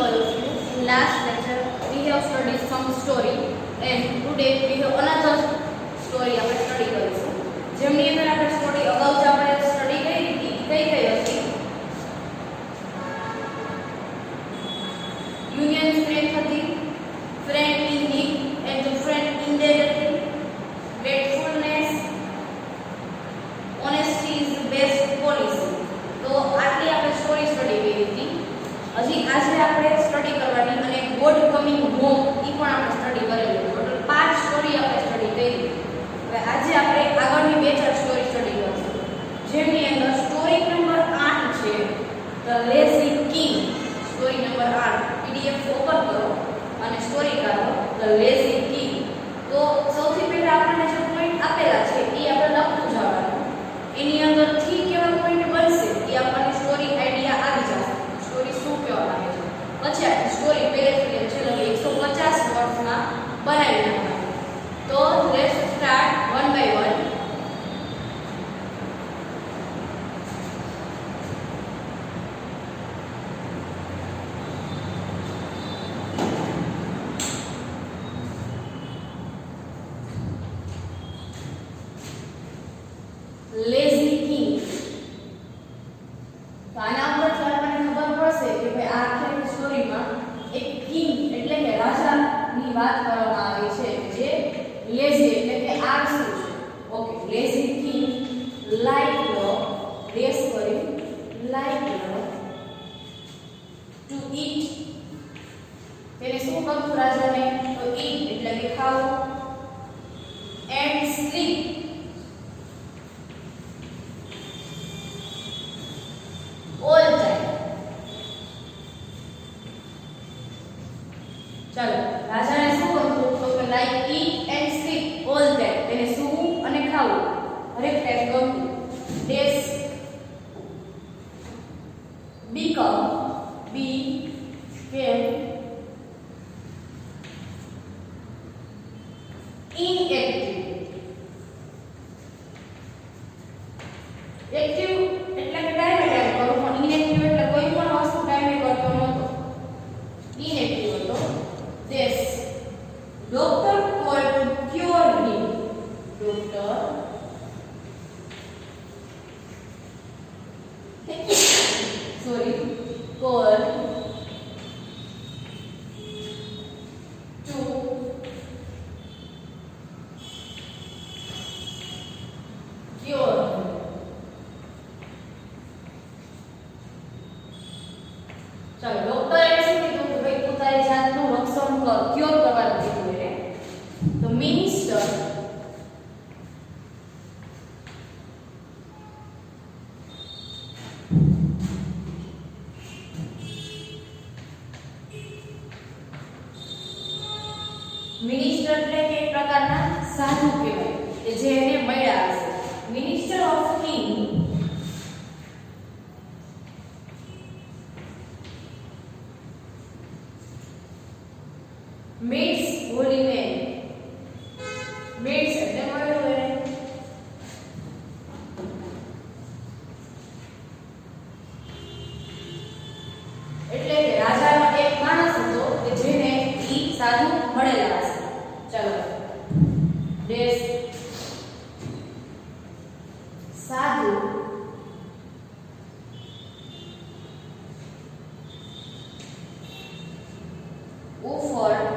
all of you. In last lecture, we have studied some story, and today we have another story આપણે study કરીશું. જેમની અંદર આપણે story અગાઉ જ આપણે સ્ટડી કરી હતી, કઈ હતી? યુનિયન સ્ટ્રેન્થ હતી, friend in need and friend in deed હતી, gratefulness, honesty is the best policy. તો આટલી આપણે સ્ટોરી સ્ટડી કરી હતી. હજી આજે આપણે સ્ટડી કરવાની અને ગોડ કમિંગ હોમ ઈ પણ આપણે સ્ટડી કરેલું. ટોટલ 5 સ્ટોરી આપણે સ્ટડી કરી. હવે આજે આપણે આગળની 2-4 સ્ટોરી સ્ટડી કરીશું. જેની અંદર સ્ટોરી નંબર 8 છે the lazy king. Story number 8 PDF open કરો અને સ્ટોરી કાઢો ધ લેઝી કિંગ. તો સૌથી પહેલા આપણને જે પોઈન્ટ આપેલા છે એ આપણે લખતું જવાનું. એની અંદરથી કેવા પોઈન્ટ બનશે એ આપણને સ્ટોરી આઈડિયા આવી જશે. સ્ટોરી શું કહેવા માંગે છે. પછી આપણે સ્ટોરી પહેલેથી છેલ્લે 150 વર્ડ્સમાં બનાવી નાખવાની. તો let's start one by one. Lazy king. તો આના ઉપરથી આપણને ખબર પડશે કે ભાઈ આ આખી સ્ટોરીમાં એક કિંગ એટલે કે રાજાની વાત કરવામાં આવી છે જે લેઝી એટલે કે આળસુ છે. Okay, lazy king like does કરી લાઈક ટુ ઈટ. તેને શું ગમતું રાજાને? તો ઈટ એટલે કે ખાવું, એન્ડ સ્લીપ all time. ચલો, રાજાને શું ગમતું? તો કે like eat and sleep all time. તેને સૂવું અને ખાવું હરેક ટાઈમ ગમતું. ડેસ બીકમ બી કેમ inactive. એક્ટિવ એટલે કે ટાઈમે ટાઈમ કરો, પણ ઇનએક્ટિવ એટલે કોઈ પણ વસ્તુ ટાઈમે કરતો નહોતો. ઇનએક્ટિવ હતો. These doctor called to cure him. Doctor called to cure. ચાલો, ડોક્ટરે શું કીધું કે ભાઈ પોતાની જાતનું રક્ષણ કર, ક્યોર કરવાનું કીધું એને. તો મિનિસ્ટર મિનિસ્ટર એટલે કે એક પ્રકારના સાધુ કહેવાય કે જે એને મળ્યા હશે. Minister of king meets holy man. meets એટલે મળ્યું એને. એટલે કે રાજાનો એક માણસ હતો કે જેને ઈ સાધુ મળેલા હશે. ચલો, દેશ સાધુ offered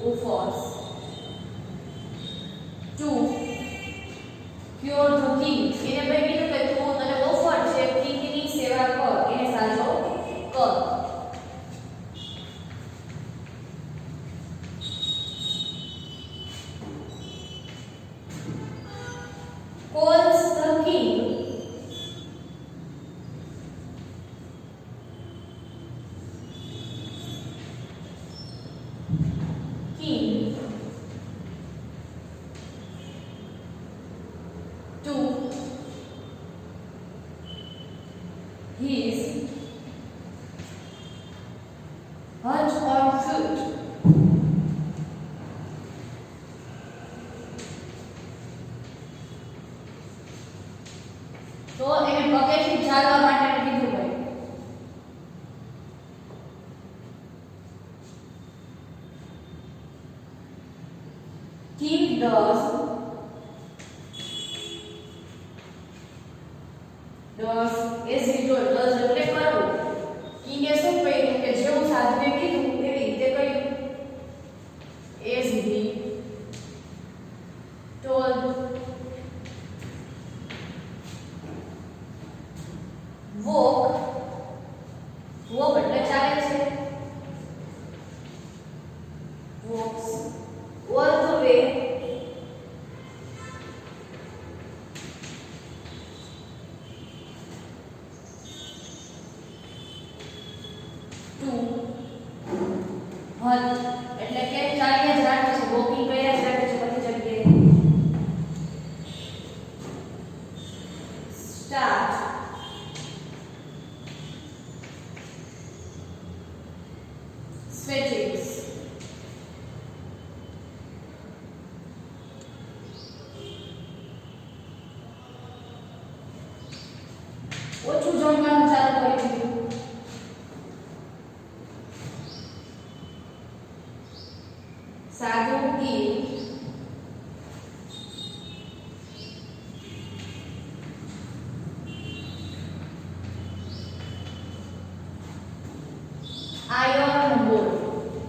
offers to cure the king. એને ભાઈ કીધું કે તું તને ઓફર છે કિંગની સેવા કર, એને સાજો કર. calls the king to his hut on foot. તો એને પગેથી ચાલવા માટે કીધું ભાઈ. King does as he told. does એટલે કરવું. King એ શું કહ્યું કે જેવું સાધુએ કીધું એવી રીતે કહ્યું. as he told. walk એટલે ચાલે છે. walks all the way to hut એટલે કે ચાલીને જ રાખે છે, વોકિંગ કર્યા જ રાખે છે બધી જગ્યાએ. start stretchings ઓછું જમવાનું ચાલુ કરી દીધું. સાધુ give iron board.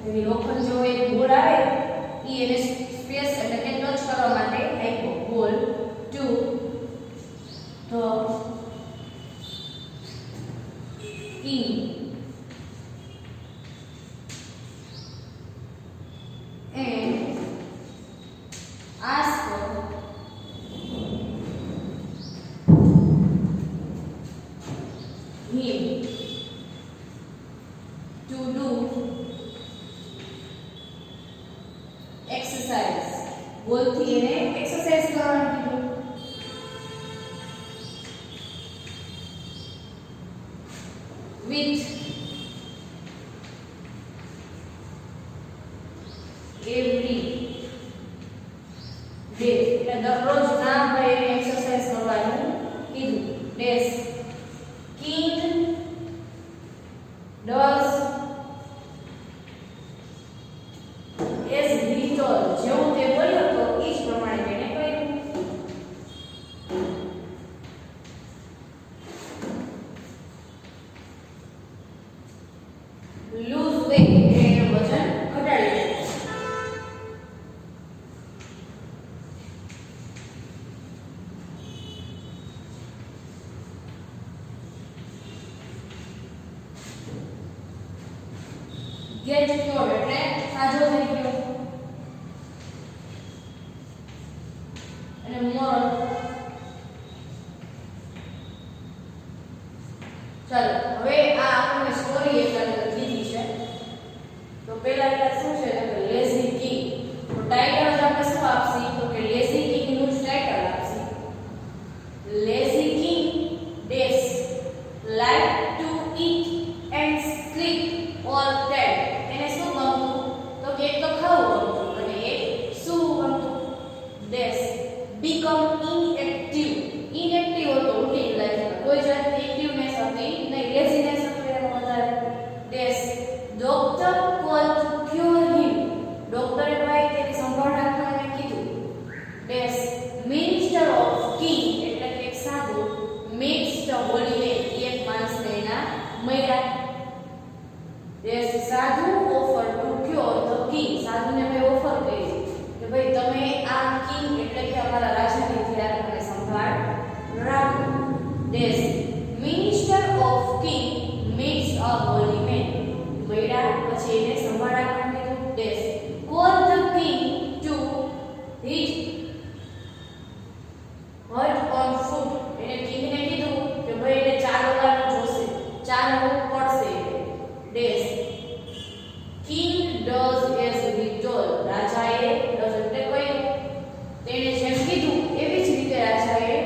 એવી લોખંડ જો એક બોલ આવે ઈ એને સ્પેસ એટલે કે ટચ કરવા માટે આપ્યો બોલ to the king and ask him to do exercise. બોલથી એને એક્સરસાઇઝ કરવાનું કીધું. with every day એટલે દરરોજ ના ભાઈ એને એક્સરસાઇઝ કરવાનું કીધું. dash king does as he told. જેવું તે બોલ્યો તો એ જ પ્રમાણે તેને કહ્યું. lose weight એટલે વજન ઘટાડી દે. get cured એટલે સાજો થઈ ગયો. અને moral ચાલો હવે આ આપણને સ્ટોરી એક અંદર કીધી છે. તો પહેલા એટલે શું છે કે લેઝી કિંગ. તો ટાઇટલ જ આપણે શું આપશી તો કે લેઝી કિંગ નું ટાઇટલ આપશી. Lazy king dash like to eat and sleep all day. એને શું ગમતું તો કે એક તો ખાવું ગમતું અને એક શું ગમતું dash become inactive. inactive હતો રૂટીન લાઈફ કોઈ જાતની એક્ટિવનેસ હતી નહીં, લેઝીનેસ હતી એનો વધારે. dash doctor called to cure him. ડોક્ટરે ભાઈ તેની સંભાળ રાખવાને કીધું. dash minister of king એટલે કે એક સાધુ makes the holy man. એક માણસને એના મૈરા. dash સાધુ offer to cure the king. સાધુને ભાઈ ઓફર કરી કે ભાઈ તમે આ કિંગ એટલે કે અમારા રાજાની ધ્યાન અને સંભાળ રાખો. dash minister of king makes a holy man. મૈરા પછી એને સંભાળ રાખવાનું કીધું. dash call the king to his hut on foot. એને કિંગને કીધું કે ભાઈ એને ચાલવાનું જોશે, ચાલવું પડશે. dash king does as he told. રાજાએ does એટલે કહ્યું તેણે જેમ કીધું એવી જ રીતે રાજાએ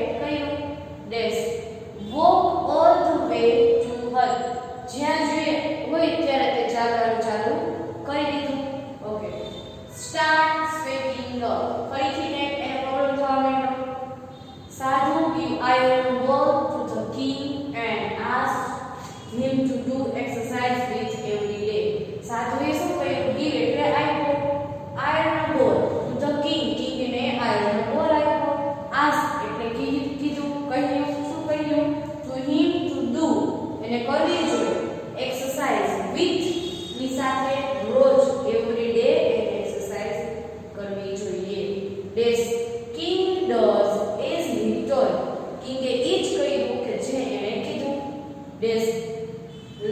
ડેઝ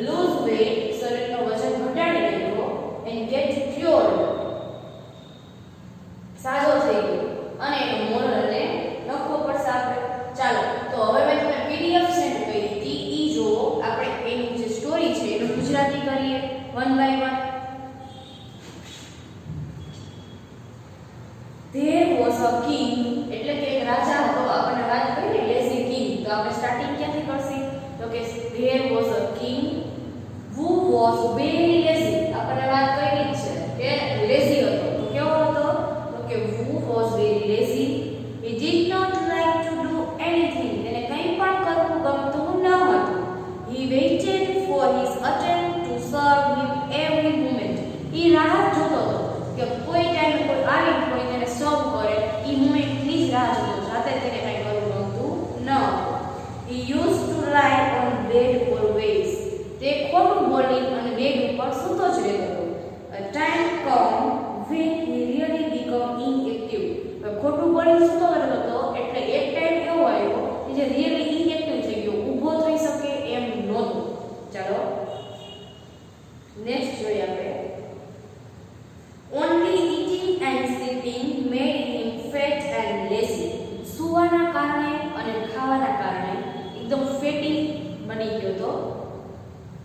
lose weight, શરીરનો વજન ઘટાડી નાખ્યો, and get cured, સાજો થઈ ગયો. અને એનો મોરલ ને લખવો પડશે આપણે. ચાલો તો હવે મેં તમને પીડીએફ સેન્ડ કરી હતી, ઈ જો આપણે એની જે સ્ટોરી છે એનું ગુજરાતી કરીએ one by one. There was a king, એટલે કે એક રાજા હતો. આપણે વાત કરી ને લેઝી કિંગ, તો આપણે સ્ટાર્ટિંગ ક્યાંથી કરશું? તો કે there was a king who was very lazy. આપણે વાત કરી જ છે કે લેઝી હતો. તો કેવો હતો? તો કે who was very lazy. He did not like to do anything. તેને કંઈ પણ કરવું ગમતું ન હતું. He waited for his attendant to serve him every moment. એ રાહ જોતો હતો કે કોઈ ટાઈમ કોઈ આવી કોઈ તેને સર્વ કરે. એ મોમેન્ટની જ રાહ જોતો, જાતે તેને કંઈ કરવું ગમતું ન હતું. He used to lie on bed always. તે ખોટું બોલી અને બેડ ઉપર સૂતો જ રહેતો હતો. A time come when he really become inactive. ખોટું બોલી સૂતો રહેતો હતો એટલે એક ટાઈમ એવો આવ્યો કે જે રિયલી ઇનએક્ટિવ થઈ ગયો, ઊભો થઈ શકે એમ નહોતો. ચાલો નેક્સ્ટ જોઈએ આપણે. Only eating and sleeping made him fat and lazy. સુવાના કારણે અને ખાવાના કારણે એકદમ ફેટી બની ગયો હતો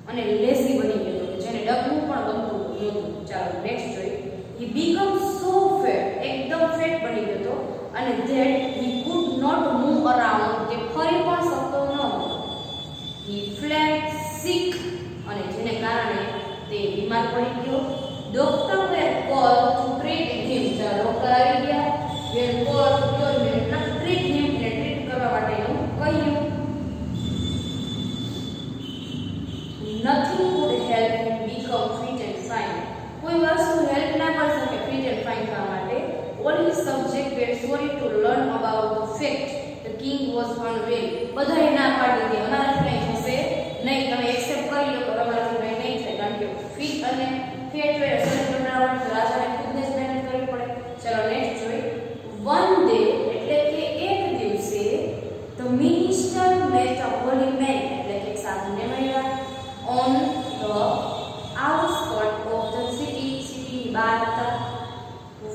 અને લેઝી બની ગયો હતો, જેને ડગવું પણ ગમતું નહોતું. ચાલો નેક્સ્ટ જોઈએ. He became so fat, એકદમ ફેટ બની ગયો હતો અને that he could not move around. તે ફરી પણ શકતો ન હતો. He fell sick, અને જેને કારણે તે બીમાર પડી ગયો. Doctor were called to treat him. Doctor આવી ગયા, were called to treat him, ને ટ્રીટ કરવા માટે કહ્યું. Nothing could help him become fit and fine. કોઈ વસ્તુ હેલ્પ ના કરી શકે ફિટ એન્ડ ફાઇન થવા માટે. All his subjects were sorry to learn about the fact the king was unwell. બધાએ ના પાડી દીધી, અમારાથી કંઈ થશે નહીં, તમે એક્સેપ્ટ કરી લો, પણ અમારાથી કંઈ નહીં થાય, કારણ કે ફિટ અને ફેટ વેર શરીર બનાવવાનું તો રાજાને ખુદને જ મહેનત કરવી પડે. ચલો નેક્સ્ટ જોઈએ. One day, એટલે કે એક દિવસે, the minister met a holy man, એટલે કે એક સાધુને મળ્યા. On the outskirts of the city, બહાર હતા.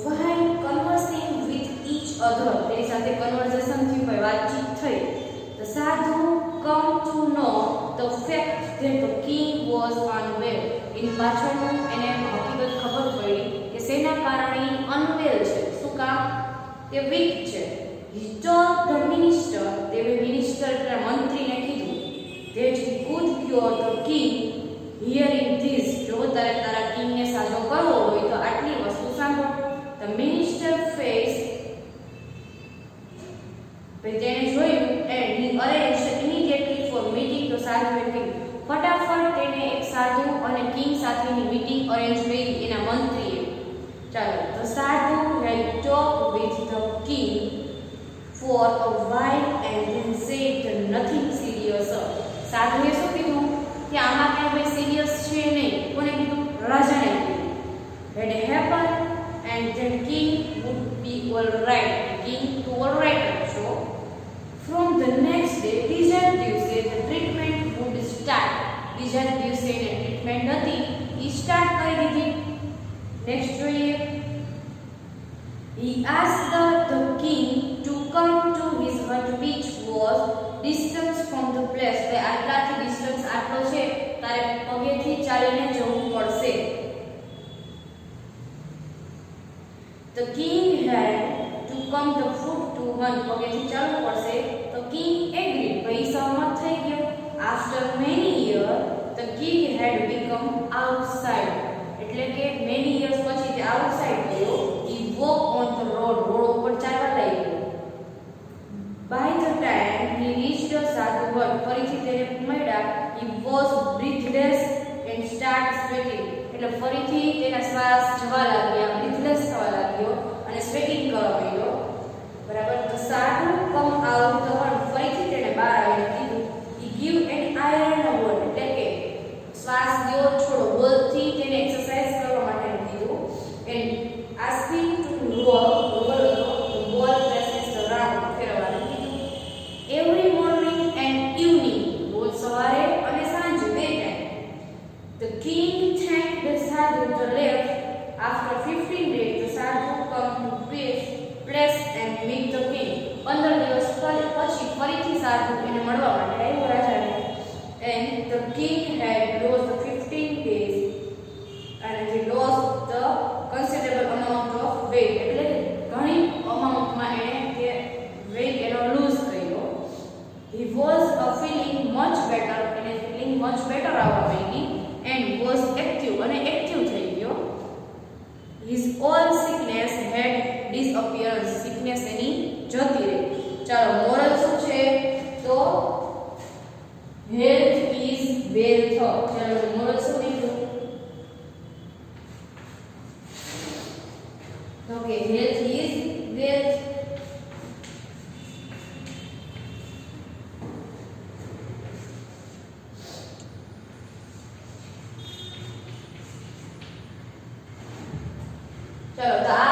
While conversing with each other, તેની સાથે કન્વર્સેશન થયું, ભાઈ વાતચીત થઈ. The sadhu come to know the fact that the king was unwell. એની પાછળનું એને હકીકત ખબર પડી કે શેના કારણે અનવેલ છે, શું કામ? તે વીક છે. He told the minister, તે મિનિસ્ટર એટલે મંત્રીને કીધું that he could cure the king. Hearing this, જો તારે તારા કિંગને સાજો કરવો હોય તો આટલી વસ્તુ સાંભળ. The minister faced, તેને જોયું and he arranged immediately for meeting the sadhu and king. ફટાફટ તેને એક સાધુ અને કિંગ સાથેની મીટિંગ અરેન્જ કરી એના મંત્રીએ. ચાલો, the sadhu had talked with the king for a while and then said nothing serious. સાધુએ શું કીધું કે આમાં કઈ ભાઈ સિરિયસ છે નહીં. કોને કીધું? રાજાને કીધું. Had happened and then king would be all right. King to all right છો. From the next day, બીજા દિવસે the treatment would start. બીજા દિવસે એને ટ્રીટમેન્ટ હતી એ સ્ટાર્ટ કરી દીધી. નેક્સ્ટ જોઈએ. He asked the king to come to his hut which was distance from the place. તે આટલાથી ડિસ્ટન્સ આટલો છે, તારે પગેથી ચાલીને જવું પડશે. The king had to come the foot to one. પગેથી ચાલવું પડશે. તો king agreed. ભાઈ સહમત થઈ ગયો. After many years, the king had become outside. એટલે કે many years પછી તે outside ગયો. He walked on the road. Road ઉપર ચાલવા લાગ્યો. By the time he reached the sadhu hut, ફરીથી તેને મળ્યા. He was breathless and started sweating. એટલે ફરીથી તેના શ્વાસ જવા લાગ્યા, breathless થવા લાગ્યો અને સ્વેટિંગ કરવા માંડ્યો. બરાબર. The sadhu come out the hut. ફરીથી તેને બહાર આવીને કીધું. He give an iron word, એટલે કે શ્વાસ લ્યો છોડો, બોલથી તેને એક્સરસાઇઝ કરવા માટે કીધું. And asking to roll the ball passes around, ફેરવવાનું કીધું. Every morning and evening, રોજ સવારે અને king had lost 15 days and he lost the considerable amount of weight. એટલે કે ઘણી અમાઉન્ટમાં એને કે weight એનો લૂઝ કર્યો. He was feeling much better, એને feeling much better આવવા માંડી and was active અને active થઈ ગયો. His all sickness had disappearance. sickness એની જતી રહી. ચાલો મોરલ શું છે તો health is wealth. ચાલો મોરલ શું લીધું ઓકે health is wealth. ચલો તો આ